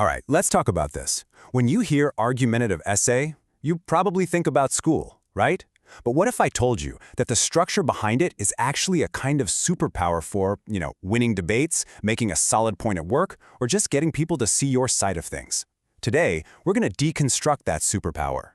All right, let's talk about this. When you hear argumentative essay, you probably think about school, right? But what if I told you that the structure behind it is actually a kind of superpower for, winning debates, making a solid point at work, or just getting people to see your side of things? Today, we're going to deconstruct that superpower.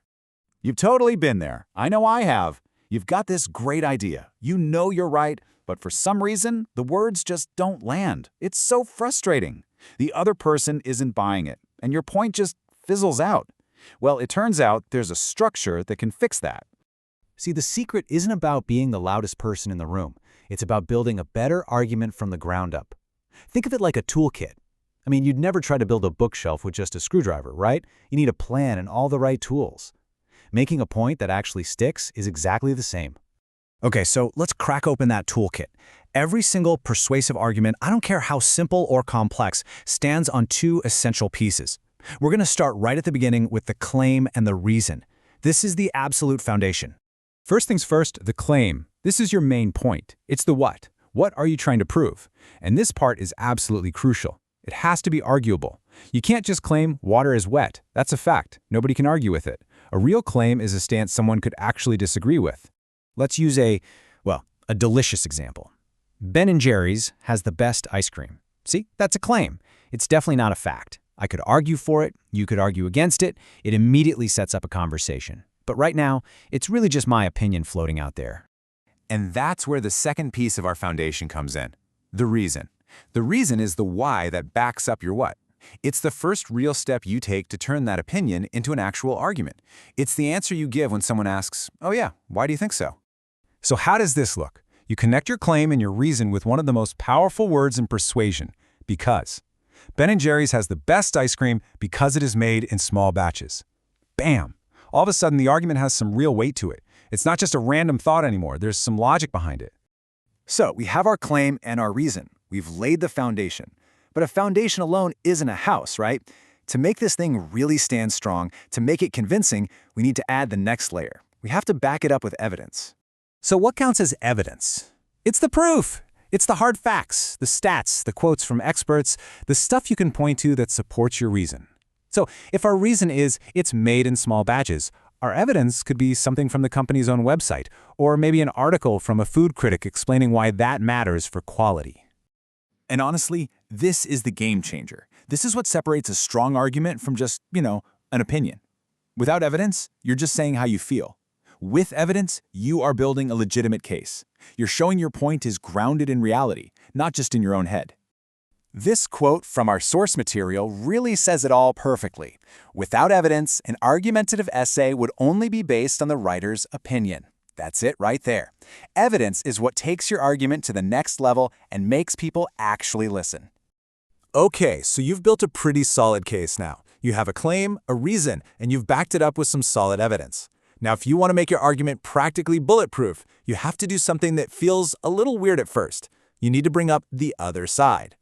You've totally been there. I know I have. You've got this great idea. You know you're right, but for some reason, the words just don't land. It's so frustrating. The other person isn't buying it, and your point just fizzles out. Well, it turns out there's a structure that can fix that. See, the secret isn't about being the loudest person in the room. It's about building a better argument from the ground up. Think of it like a toolkit. I mean, you'd never try to build a bookshelf with just a screwdriver, right? You need a plan and all the right tools. Making a point that actually sticks is exactly the same. Okay, so let's crack open that toolkit. Every single persuasive argument, I don't care how simple or complex, stands on two essential pieces. We're going to start right at the beginning with the claim and the reason. This is the absolute foundation. First things first, the claim. This is your main point. It's the what. What are you trying to prove? And this part is absolutely crucial. It has to be arguable. You can't just claim water is wet. That's a fact. Nobody can argue with it. A real claim is a stance someone could actually disagree with. Let's use a delicious example. Ben & Jerry's has the best ice cream. See, that's a claim. It's definitely not a fact. I could argue for it, you could argue against it. It immediately sets up a conversation. But right now, it's really just my opinion floating out there. And that's where the second piece of our foundation comes in, the reason. The reason is the why that backs up your what. It's the first real step you take to turn that opinion into an actual argument. It's the answer you give when someone asks, "Oh yeah, why do you think so?" So how does this look? You connect your claim and your reason with one of the most powerful words in persuasion, because. Ben & Jerry's has the best ice cream because it is made in small batches. Bam! All of a sudden, the argument has some real weight to it. It's not just a random thought anymore. There's some logic behind it. So we have our claim and our reason. We've laid the foundation. But a foundation alone isn't a house, right? To make this thing really stand strong, to make it convincing, we need to add the next layer. We have to back it up with evidence. So what counts as evidence? It's the proof. It's the hard facts, the stats, the quotes from experts, the stuff you can point to that supports your reason. So if our reason is it's made in small batches, our evidence could be something from the company's own website, or maybe an article from a food critic explaining why that matters for quality. And honestly, this is the game changer. This is what separates a strong argument from just, an opinion. Without evidence, you're just saying how you feel. With evidence, you are building a legitimate case. You're showing your point is grounded in reality, not just in your own head. This quote from our source material really says it all perfectly. Without evidence, an argumentative essay would only be based on the writer's opinion. That's it right there. Evidence is what takes your argument to the next level and makes people actually listen. Okay, so you've built a pretty solid case now. You have a claim, a reason, and you've backed it up with some solid evidence. Now, if you want to make your argument practically bulletproof, you have to do something that feels a little weird at first. You need to bring up the other side.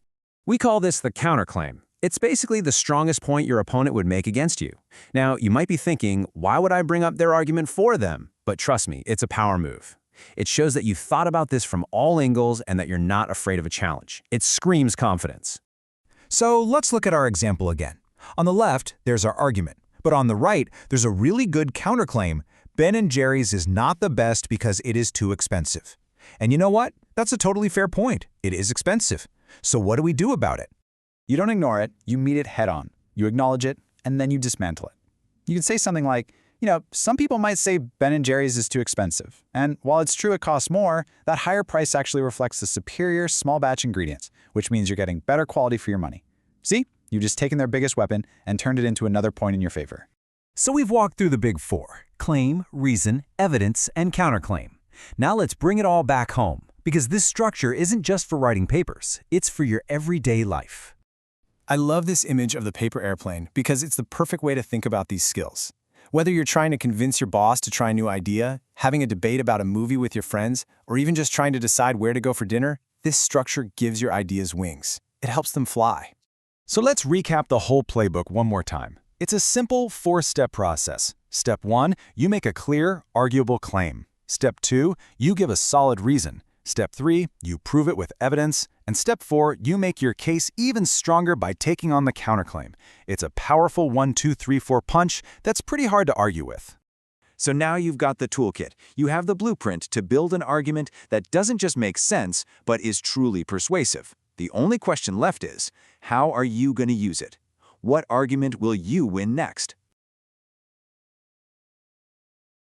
We call this the counterclaim. It's basically the strongest point your opponent would make against you. Now, you might be thinking, why would I bring up their argument for them? But trust me, it's a power move. It shows that you thought about this from all angles and that you're not afraid of a challenge. It screams confidence. So let's look at our example again. On the left, there's our argument. But on the right, there's a really good counterclaim. Ben & Jerry's is not the best because it is too expensive. And you know what? That's a totally fair point. It is expensive. So what do we do about it? You don't ignore it, you meet it head on. You acknowledge it, and then you dismantle it. You can say something like, some people might say Ben & Jerry's is too expensive. And while it's true it costs more, that higher price actually reflects the superior small batch ingredients, which means you're getting better quality for your money. See? You've just taken their biggest weapon and turned it into another point in your favor. So we've walked through the big four: claim, reason, evidence, and counterclaim. Now let's bring it all back home, because this structure isn't just for writing papers, it's for your everyday life. I love this image of the paper airplane because it's the perfect way to think about these skills. Whether you're trying to convince your boss to try a new idea, having a debate about a movie with your friends, or even just trying to decide where to go for dinner, this structure gives your ideas wings. It helps them fly. So let's recap the whole playbook one more time. It's a simple 4-step process. Step 1, you make a clear, arguable claim. Step 2, you give a solid reason. Step 3, you prove it with evidence. And Step 4, you make your case even stronger by taking on the counterclaim. It's a powerful 1, 2, 3, 4 punch that's pretty hard to argue with. So now you've got the toolkit. You have the blueprint to build an argument that doesn't just make sense, but is truly persuasive. The only question left is, how are you going to use it? What argument will you win next?